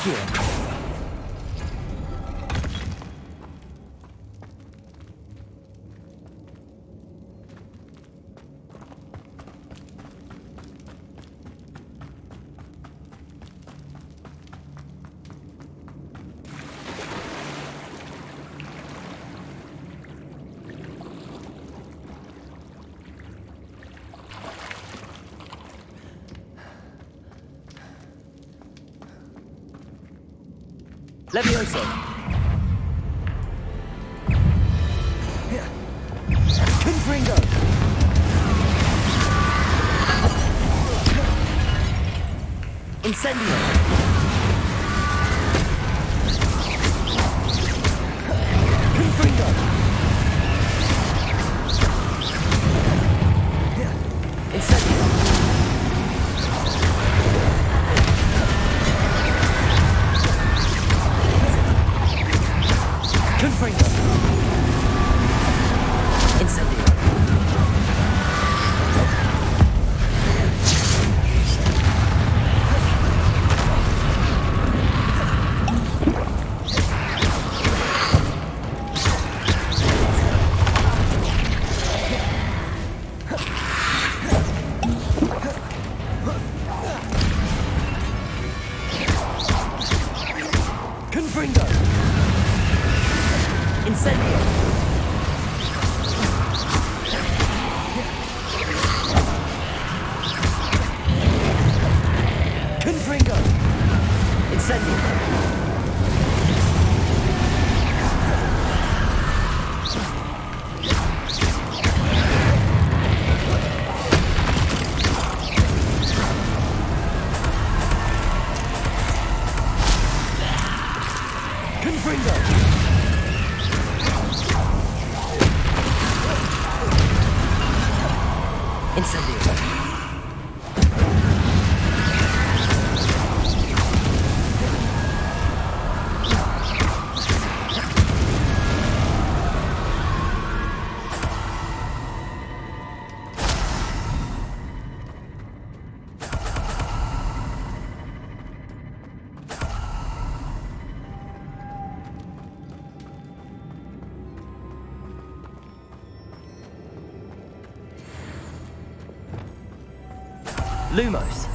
Here. Levioso. Confringo. Incendio. Confringo. Incendio. Confringo. Incendio. Confringo. Incendio. Confringo. Incendio. Confringo. Incendio. Lumos.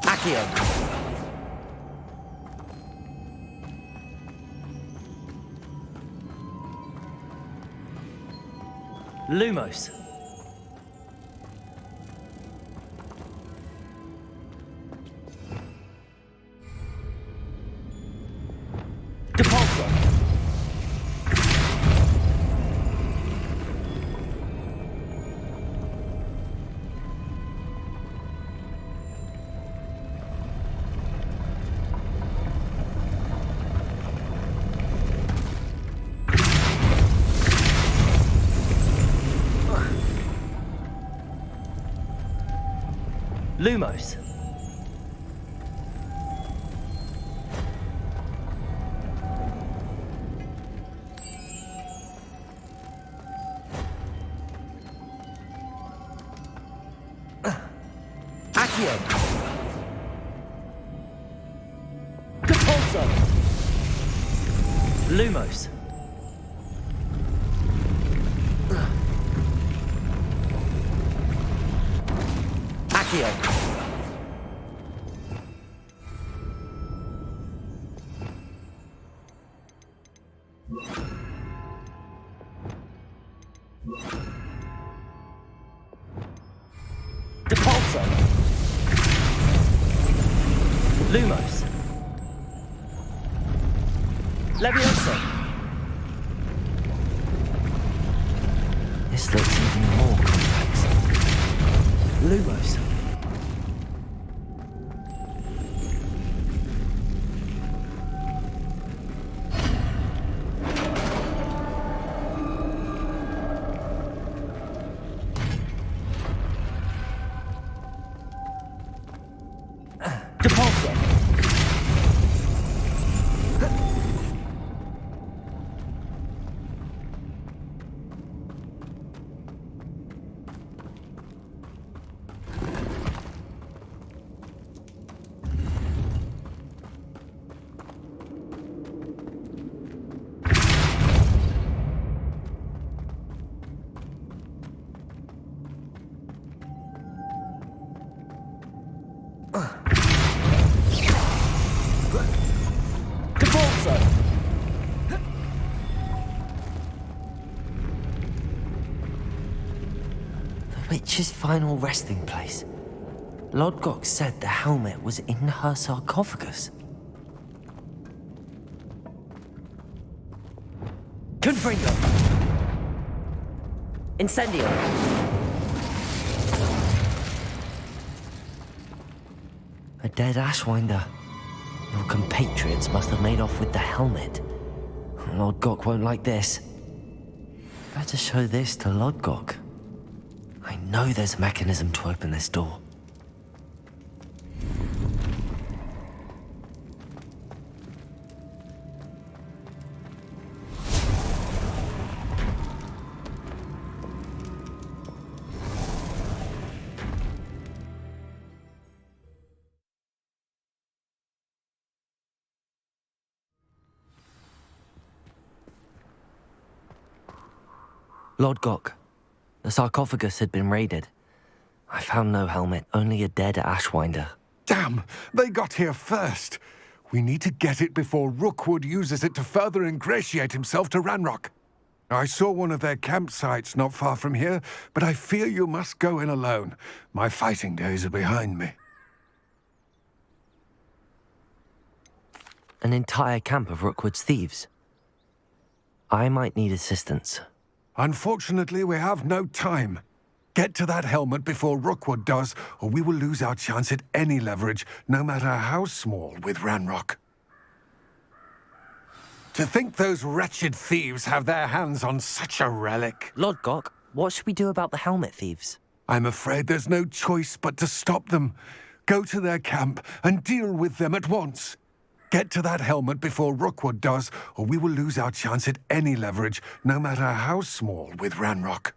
Accio. Lumos. Depulso. Lumos. Accio. Depulso. Lumos. Accio. Depulso. Lumos. Levioso. This looks even more complex. Lumos. Depulso. Depulso. The witch's final resting place. Lodgok said the helmet was in her sarcophagus. Confringo. Incendio. A dead Ashwinder. Your compatriots must have made off with the helmet. Lodgok won't like this. Better show this to Lodgok. I know there's a mechanism to open this door. Lodgok, the sarcophagus had been raided. I found no helmet, only a dead Ashwinder. Damn! They got here first. We need to get it before Rookwood uses it to further ingratiate himself to Ranrock. I saw one of their campsites not far from here, but I fear you must go in alone. My fighting days are behind me. An entire camp of Rookwood's thieves. I might need assistance. Unfortunately, we have no time. Get to that helmet before Rookwood does, or we will lose our chance at any leverage, no matter how small, with Ranrock. To think those wretched thieves have their hands on such a relic. Lodgok, what should we do about the helmet thieves? I'm afraid there's no choice but to stop them. Go to their camp and deal with them at once. Get to that helmet before Rookwood does, or we will lose our chance at any leverage, no matter how small, with Ranrock.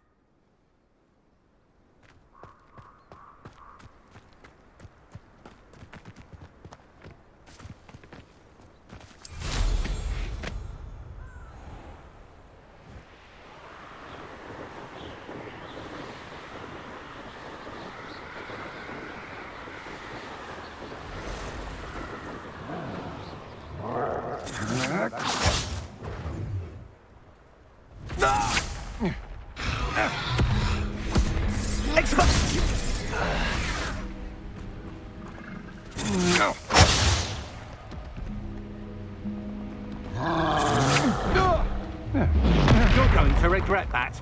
You're going to regret that.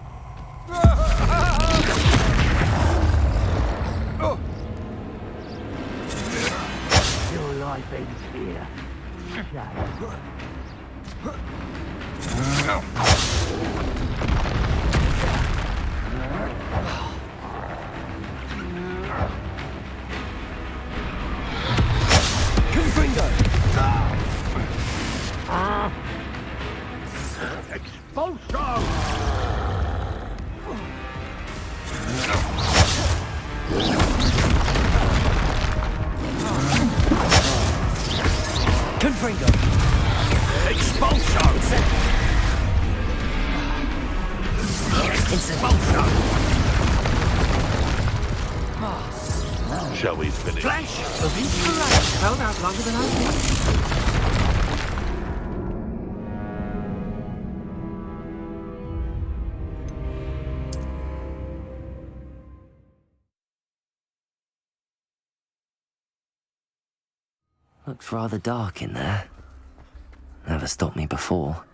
Your life ends here. Confringo. Expulsion! Confringo. Expulsion! Expulsion. Shall we finish? Flash of inspiration held out longer than I thought. Looks rather dark in there. Never stopped me before.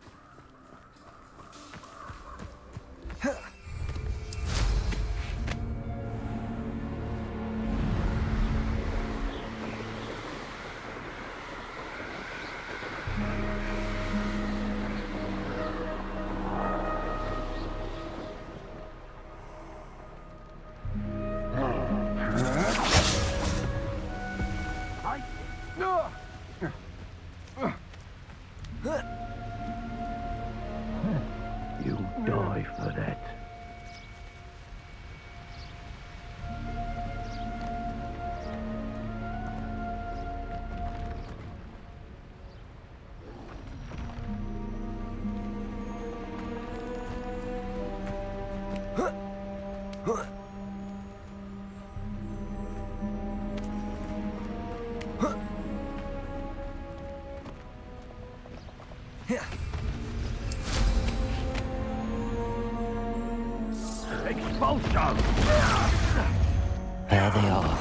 You die for that. Expulso! There they are.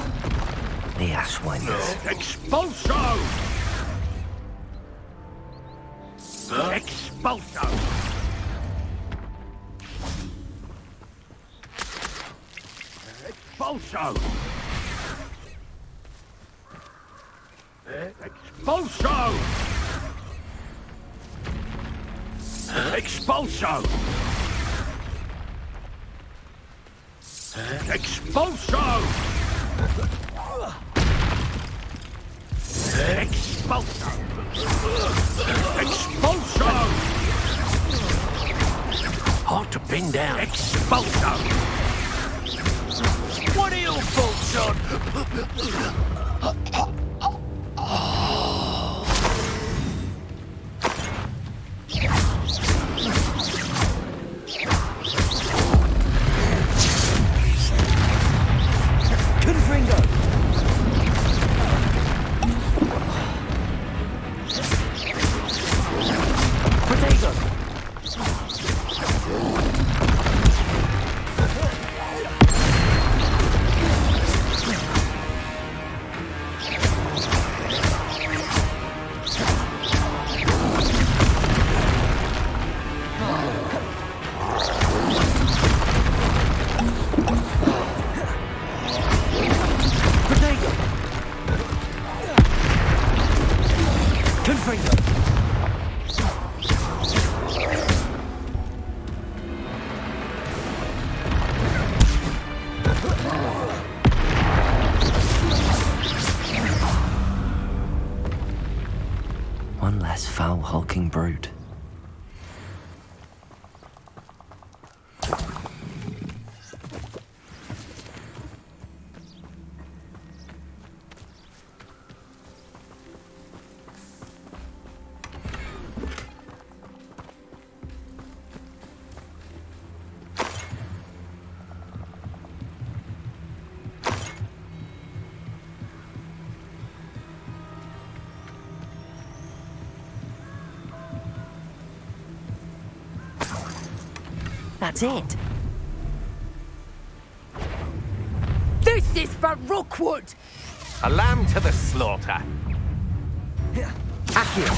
The Ashwinders. Expulso! Expulso! Expulso! Expulso! Expulso! Expulso! Expulso! Expulso! Hard to pin down. Expulso! What are your thoughts on? Confringo! Protego! Protego! Confringo! One less foul hulking brute. That's it. This is for Rookwood! A lamb to the slaughter. Accio!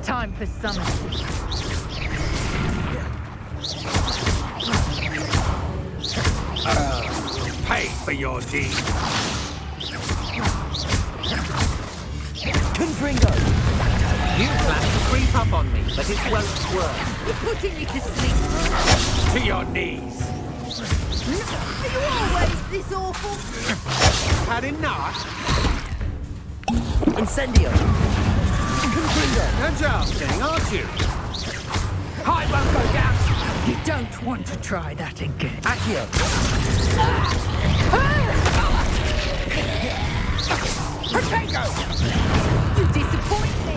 Time for some. Pay for your deed. Confringo! You plan to creep up on me, but it won't work. You're putting me to sleep. To your knees. Are you always this awful? Had enough? Incendio! Confringo! You're jousting, aren't you? I won't go down. You don't want to try that again. Accio! Potato! You disappoint me!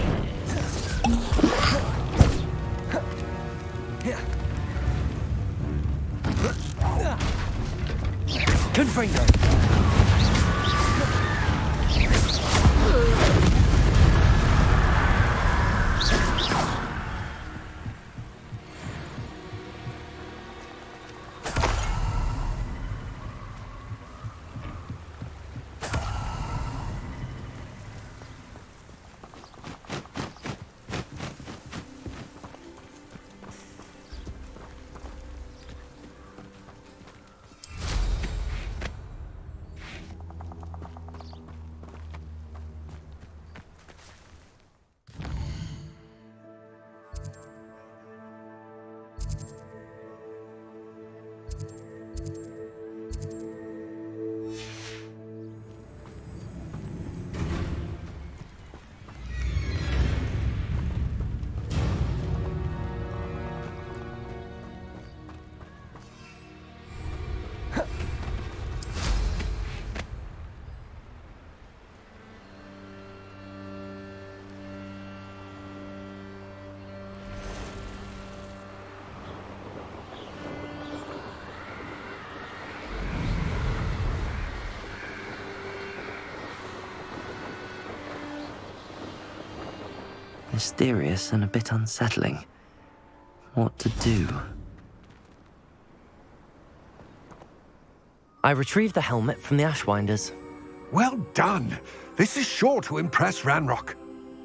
Confringo! mysterious and a bit unsettling. What to do? I retrieved the helmet from the Ashwinders. Well done. This is sure to impress Ranrock.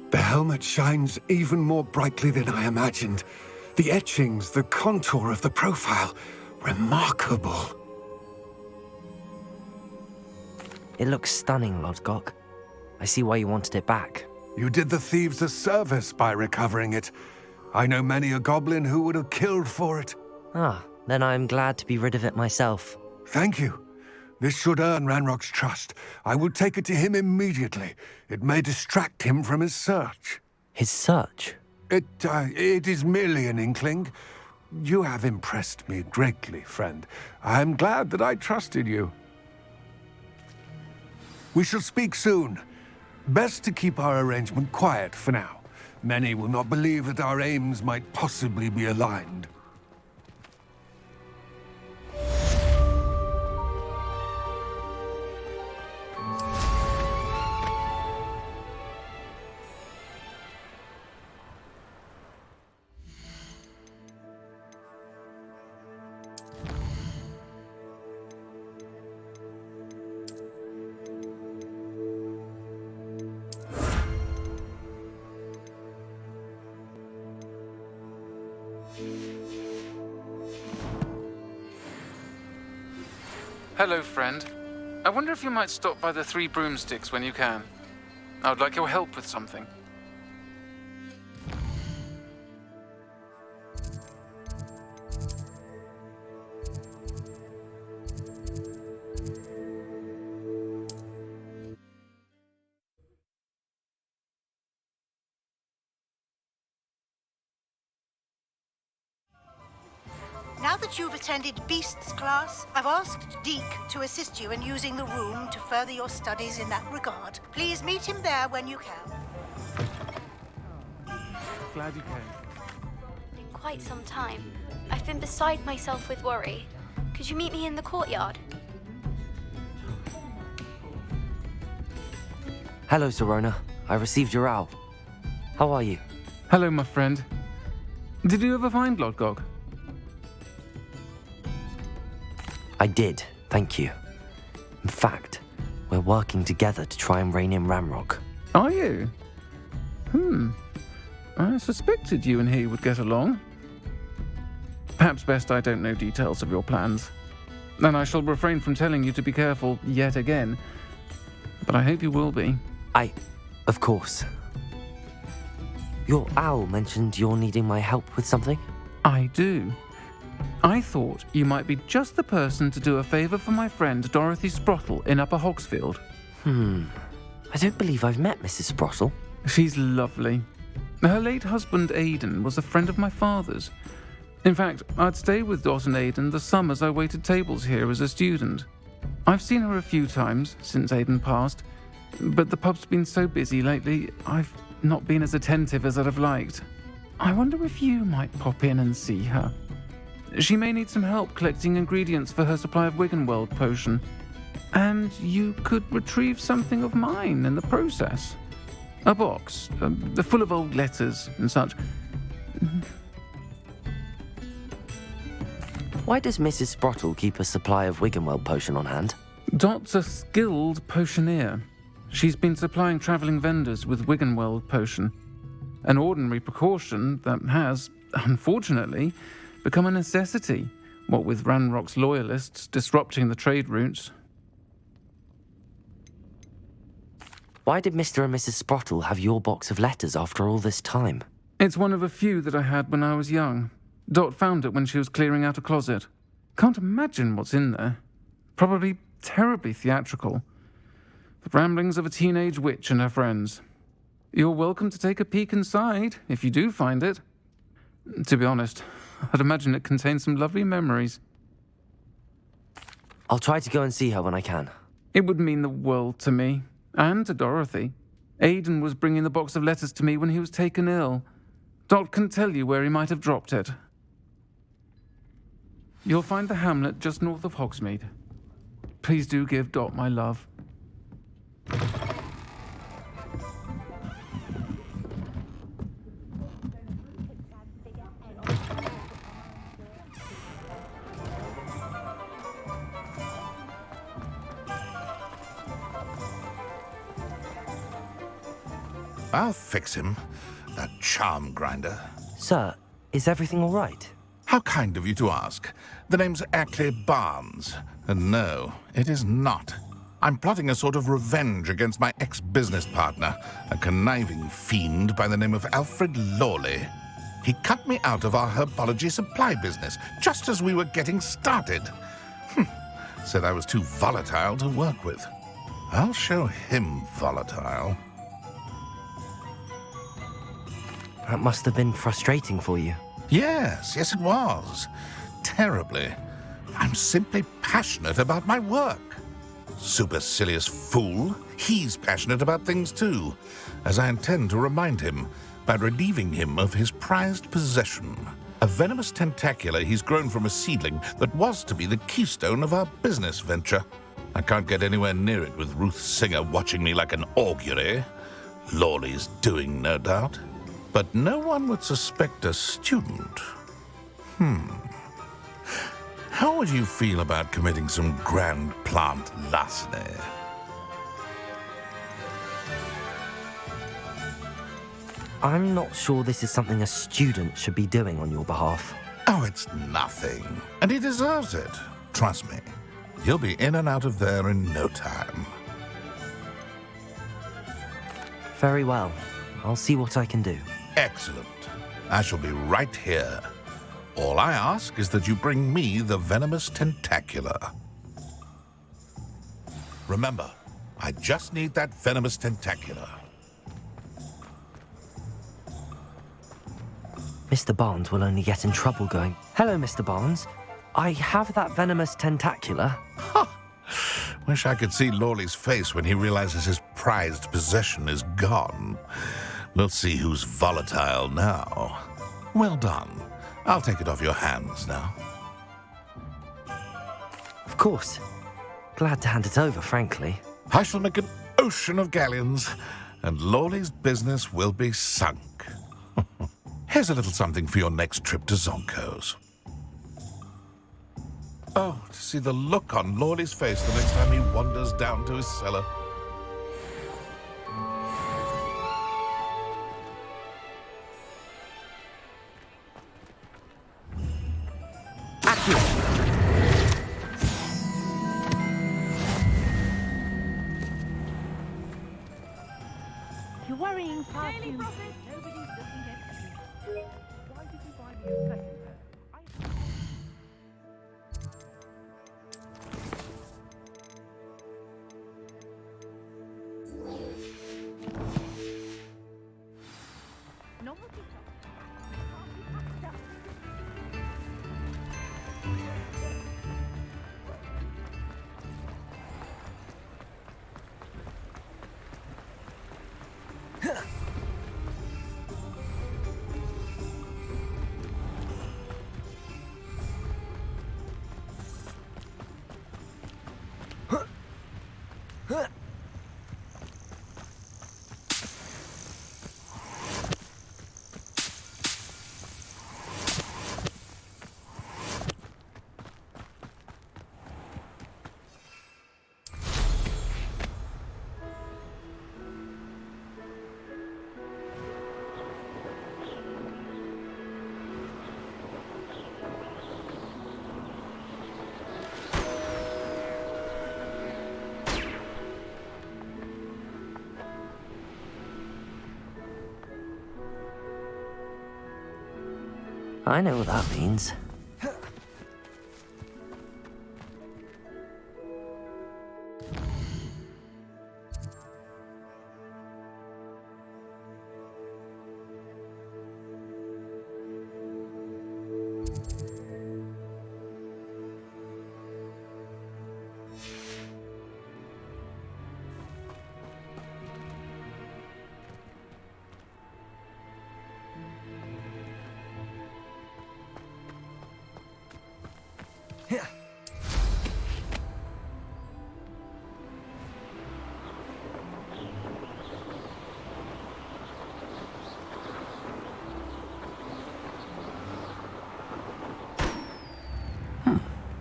The helmet shines even more brightly than I imagined. The etchings, the contour of the profile, remarkable. It looks stunning, Lodgok. I see why you wanted it back. You did the thieves a service by recovering it. I know many a goblin who would have killed for it. Ah, then I am glad to be rid of it myself. Thank you. This should earn Ranrock's trust. I will take it to him immediately. It may distract him from his search. His search? It is merely an inkling. You have impressed me greatly, friend. I am glad that I trusted you. We shall speak soon. Best to keep our arrangement quiet for now. Many will not believe that our aims might possibly be aligned. Hello, friend. I wonder if you might stop by the Three Broomsticks when you can. I would like your help with something. Now that you've attended Beasts class, I've asked Deke to assist you in using the room to further your studies in that regard. Please meet him there when you can. Glad you came. In quite some time. I've been beside myself with worry. Could you meet me in the courtyard? Hello, Serona. I received your owl. How are you? Hello, my friend. Did you ever find Lodgok? I did, thank you. In fact, we're working together to try and rein in Ranrock. Are you? I suspected you and he would get along. Perhaps best I don't know details of your plans. And I shall refrain from telling you to be careful yet again. But I hope you will be. Of course. Your owl mentioned you're needing my help with something? I do. I thought you might be just the person to do a favour for my friend Dorothy Sprottle in Upper Hogsfield. I don't believe I've met Mrs. Sprottle. She's lovely. Her late husband Aidan was a friend of my father's. In fact, I'd stay with Dot and Aidan the summers I waited tables here as a student. I've seen her a few times since Aidan passed, but the pub's been so busy lately, I've not been as attentive as I'd have liked. I wonder if you might pop in and see her. She may need some help collecting ingredients for her supply of Wiggenweld potion. And you could retrieve something of mine in the process. A box, full of old letters and such. Why does Mrs. Sprottle keep a supply of Wiggenweld potion on hand? Dot's a skilled potioneer. She's been supplying travelling vendors with Wiggenweld potion. An ordinary precaution that has, unfortunately, become a necessity, what with Ranrock's loyalists disrupting the trade routes. Why did Mr. and Mrs. Sprottle have your box of letters after all this time? It's one of a few that I had when I was young. Dot found it when she was clearing out a closet. Can't imagine what's in there. Probably terribly theatrical. The ramblings of a teenage witch and her friends. You're welcome to take a peek inside, if you do find it. To be honest, I'd imagine it contains some lovely memories. I'll try to go and see her when I can. It would mean the world to me, and to Dorothy. Aidan was bringing the box of letters to me when he was taken ill. Dot can tell you where he might have dropped it. You'll find the hamlet just north of Hogsmeade. Please do give Dot my love. I'll fix him, that charm grinder. Sir, is everything all right? How kind of you to ask. The name's Ackley Barnes, and no, it is not. I'm plotting a sort of revenge against my ex-business partner, a conniving fiend by the name of Alfred Lawley. He cut me out of our herbology supply business just as we were getting started. Said I was too volatile to work with. I'll show him volatile. That must have been frustrating for you. Yes, it was. Terribly. I'm simply passionate about my work. Supercilious fool. He's passionate about things too, as I intend to remind him by relieving him of his prized possession. A venomous tentacula he's grown from a seedling that was to be the keystone of our business venture. I can't get anywhere near it with Ruth Singer watching me like an augury. Lawley's doing, no doubt. But no one would suspect a student. How would you feel about committing some grand plant larceny? I'm not sure this is something a student should be doing on your behalf. Oh, it's nothing. And he deserves it. Trust me. He'll be in and out of there in no time. Very well. I'll see what I can do. Excellent. I shall be right here. All I ask is that you bring me the venomous tentacula. Remember, I just need that venomous tentacula. Mr. Barnes will only get in trouble going, "Hello, Mr. Barnes. I have that venomous tentacula." Wish I could see Lawley's face when he realizes his prized possession is gone. We'll see who's volatile now. Well done. I'll take it off your hands now. Of course. Glad to hand it over, frankly. I shall make an ocean of galleons, and Lawley's business will be sunk. Here's a little something for your next trip to Zonko's. Oh, to see the look on Lawley's face the next time he wanders down to his cellar. You're worrying far too much. Nobody's looking at you. Why did you buy me a second pair? Novelty shop. I know what that means.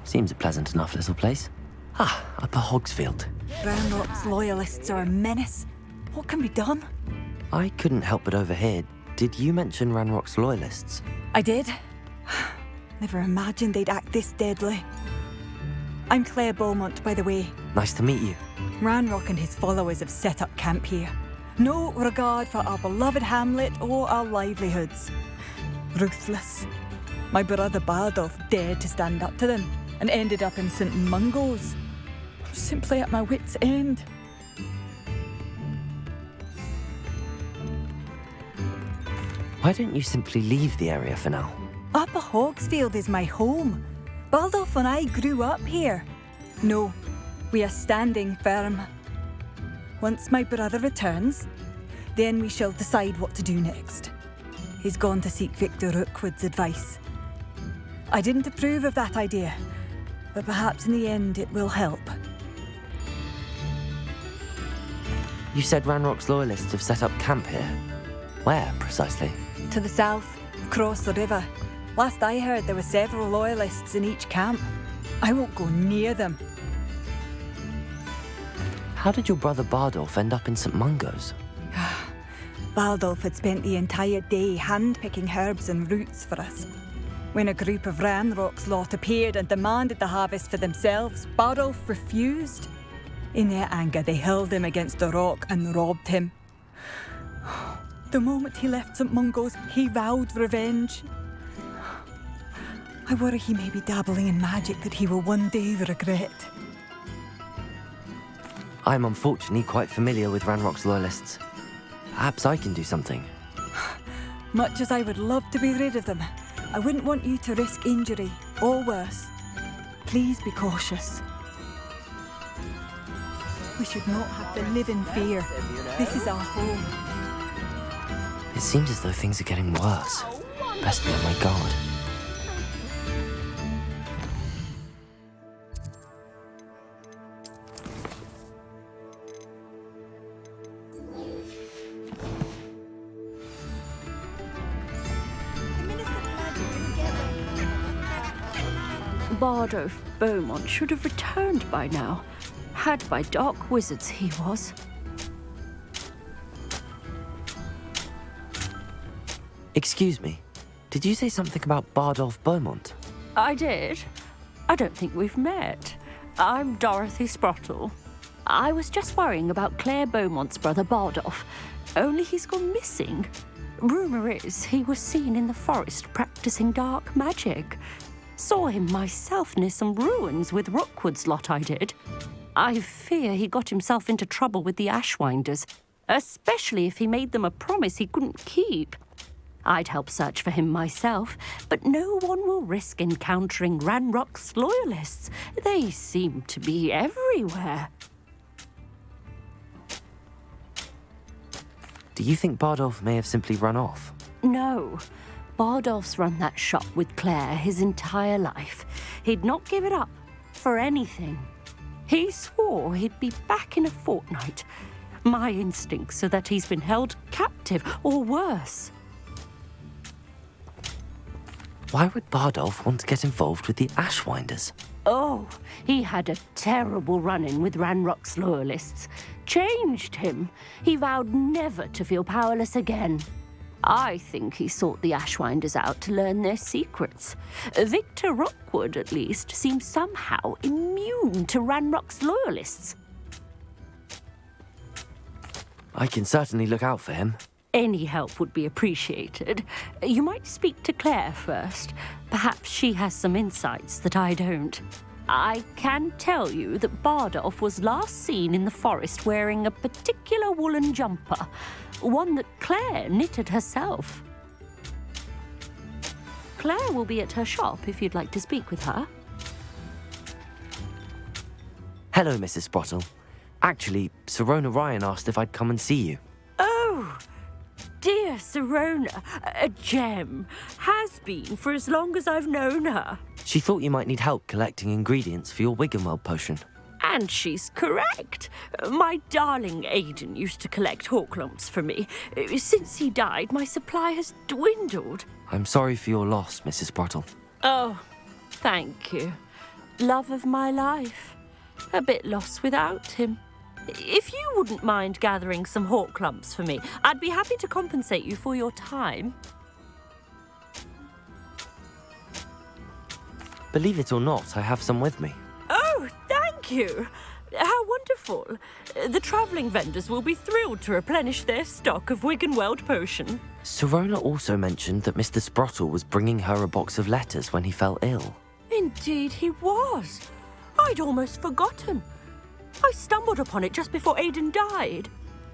Seems a pleasant enough little place. Upper Hogsfield. Brownlock's loyalists are a menace. What can be done? I couldn't help but overhear. Did you mention Ranrock's loyalists? I did. Never imagined they'd act this deadly. I'm Claire Beaumont, by the way. Nice to meet you. Ranrock and his followers have set up camp here. No regard for our beloved hamlet or our livelihoods. Ruthless. My brother Bardolph dared to stand up to them and ended up in St. Mungo's. Simply at my wit's end. Why don't you simply leave the area for now? Upper Hogsfield is my home. Bardolph and I grew up here. No, we are standing firm. Once my brother returns, then we shall decide what to do next. He's gone to seek Victor Rookwood's advice. I didn't approve of that idea, but perhaps in the end it will help. You said Ranrock's loyalists have set up camp here. Where, precisely? To the south, across the river. Last I heard, there were several loyalists in each camp. I won't go near them. How did your brother Bardolph end up in St. Mungo's? Bardolph had spent the entire day hand-picking herbs and roots for us. When a group of Ranrock's lot appeared and demanded the harvest for themselves, Bardolph refused. In their anger, they hurled him against a rock and robbed him. The moment he left St. Mungo's, he vowed revenge. I worry he may be dabbling in magic that he will one day regret. I'm unfortunately quite familiar with Ranrock's loyalists. Perhaps I can do something. Much as I would love to be rid of them, I wouldn't want you to risk injury, or worse. Please be cautious. We should not have to live in fear. This is our home. It seems as though things are getting worse. Best be on my guard. Bardolph Beaumont should have returned by now. Had by dark wizards he was. Excuse me, did you say something about Bardolph Beaumont? I did. I don't think we've met. I'm Dorothy Sprottle. I was just worrying about Claire Beaumont's brother Bardolph, only he's gone missing. Rumour is he was seen in the forest practicing dark magic. Saw him myself near some ruins with Rookwood's lot I did. I fear he got himself into trouble with the Ashwinders, especially if he made them a promise he couldn't keep. I'd help search for him myself, but no one will risk encountering Ranrock's loyalists. They seem to be everywhere. Do you think Bardolph may have simply run off? No. Bardolph's run that shop with Claire his entire life. He'd not give it up for anything. He swore he'd be back in a fortnight. My instincts are that he's been held captive, or worse. Why would Bardolph want to get involved with the Ashwinders? Oh, he had a terrible run-in with Ranrock's loyalists. Changed him. He vowed never to feel powerless again. I think he sought the Ashwinders out to learn their secrets. Victor Rookwood, at least, seems somehow immune to Ranrock's loyalists. I can certainly look out for him. Any help would be appreciated. You might speak to Claire first. Perhaps she has some insights that I don't. I can tell you that Bardolph was last seen in the forest wearing a particular woolen jumper, one that Claire knitted herself. Claire will be at her shop if you'd like to speak with her. Hello, Mrs. Sprottle. Actually, Sirona Ryan asked if I'd come and see you. Oh, dear Sirona, a gem. Has been for as long as I've known her. She thought you might need help collecting ingredients for your Wiggenweld potion. And she's correct. My darling Aidan used to collect hawk lumps for me. Since he died, my supply has dwindled. I'm sorry for your loss, Mrs. Sprottle. Oh, thank you. Love of my life. A bit lost without him. If you wouldn't mind gathering some hawk clumps for me, I'd be happy to compensate you for your time. Believe it or not, I have some with me. Oh, thank you. How wonderful. The travelling vendors will be thrilled to replenish their stock of Wiggenweld potion. Sirona also mentioned that Mr. Sprottle was bringing her a box of letters when he fell ill. Indeed he was. I'd almost forgotten. I stumbled upon it just before Aidan died.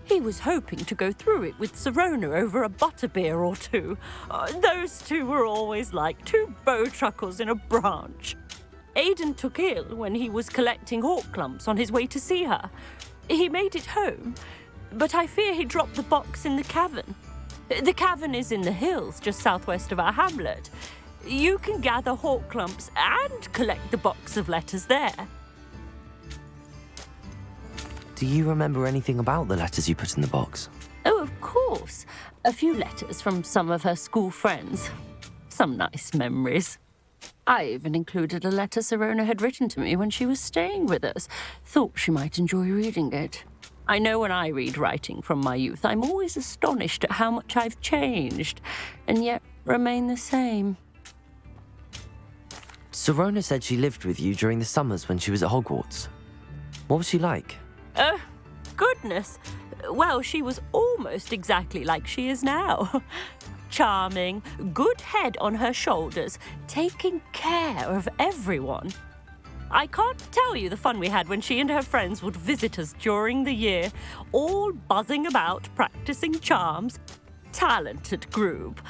He was hoping to go through it with Sirona over a butterbeer or two. Those two were always like two bowtruckles in a branch. Aidan took ill when he was collecting hawk clumps on his way to see her. He made it home, but I fear he dropped the box in the cavern. The cavern is in the hills just southwest of our hamlet. You can gather hawk clumps and collect the box of letters there. Do you remember anything about the letters you put in the box? Oh, of course. A few letters from some of her school friends. Some nice memories. I even included a letter Sirona had written to me when she was staying with us. Thought she might enjoy reading it. I know when I read writing from my youth, I'm always astonished at how much I've changed, and yet remain the same. Sirona said she lived with you during the summers when she was at Hogwarts. What was she like? Oh, goodness. Well, she was almost exactly like she is now. Charming, good head on her shoulders, taking care of everyone. I can't tell you the fun we had when she and her friends would visit us during the year, all buzzing about, practicing charms. Talented group.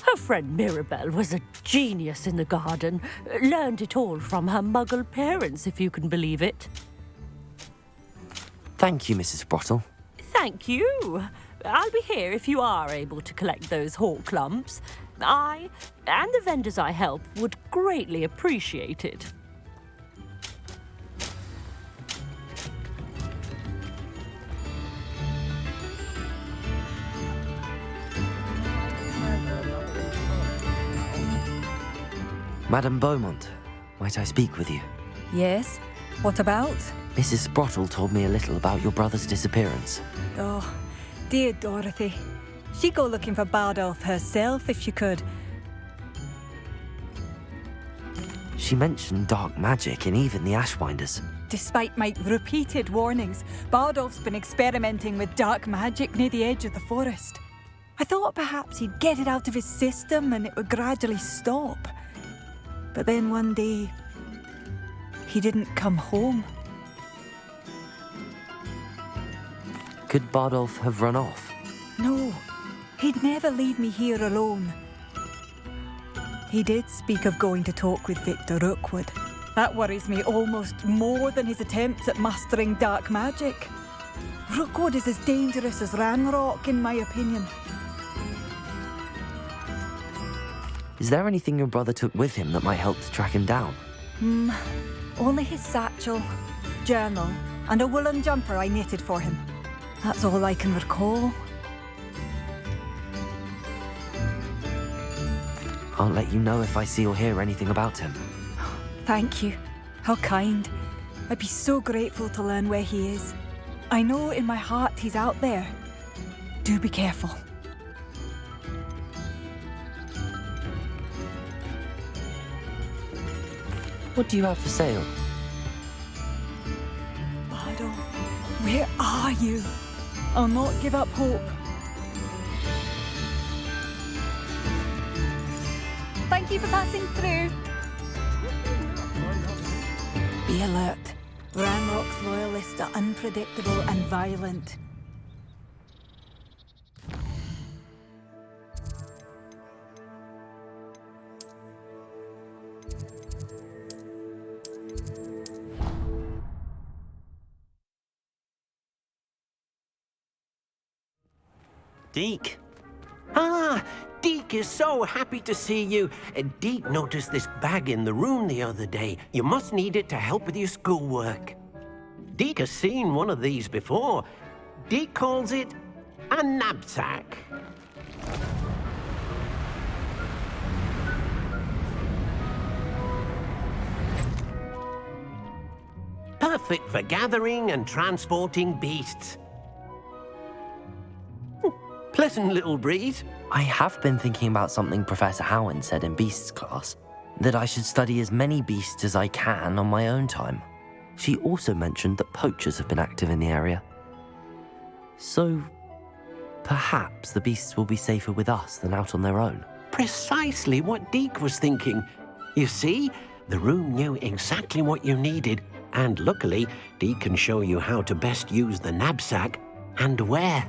Her friend Mirabelle was a genius in the garden. Learned it all from her muggle parents, if you can believe it. Thank you, Mrs. Sprottle. Thank you. I'll be here if you are able to collect those hawk clumps. I, and the vendors I help, would greatly appreciate it. Madame Beaumont, might I speak with you? Yes? What about? Mrs. Sprottle told me a little about your brother's disappearance. Oh, dear Dorothy. She'd go looking for Bardolph herself if she could. She mentioned dark magic and even the Ashwinders. Despite my repeated warnings, Bardolph's been experimenting with dark magic near the edge of the forest. I thought perhaps he'd get it out of his system and it would gradually stop. But then one day, he didn't come home. Could Bardolph have run off? No, he'd never leave me here alone. He did speak of going to talk with Victor Rookwood. That worries me almost more than his attempts at mastering dark magic. Rookwood is as dangerous as Ranrock, in my opinion. Is there anything your brother took with him that might help to track him down? Only his satchel, journal, and a woolen jumper I knitted for him. That's all I can recall. I'll let you know if I see or hear anything about him. Thank you. How kind. I'd be so grateful to learn where he is. I know in my heart he's out there. Do be careful. What do you have for sale? Bardolph, where are you? I'll not give up hope. Thank you for passing through. Be alert. Ranrock's loyalists are unpredictable and violent. Deke. Ah, Deke is so happy to see you. Deke noticed this bag in the room the other day. You must need it to help with your schoolwork. Deke has seen one of these before. Deke calls it a knapsack. perfect for gathering and transporting beasts. Pleasant little breed. I have been thinking about something Professor Howard said in Beasts class, that I should study as many beasts as I can on my own time. She also mentioned that poachers have been active in the area. So, perhaps the beasts will be safer with us than out on their own. Precisely what Deke was thinking. You see, the room knew exactly what you needed, and luckily, Deke can show you how to best use the knapsack and where.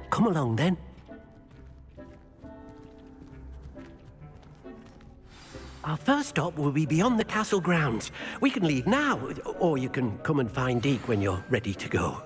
Come along then. Our first stop will be beyond the castle grounds. We can leave now, or you can come and find Deke when you're ready to go.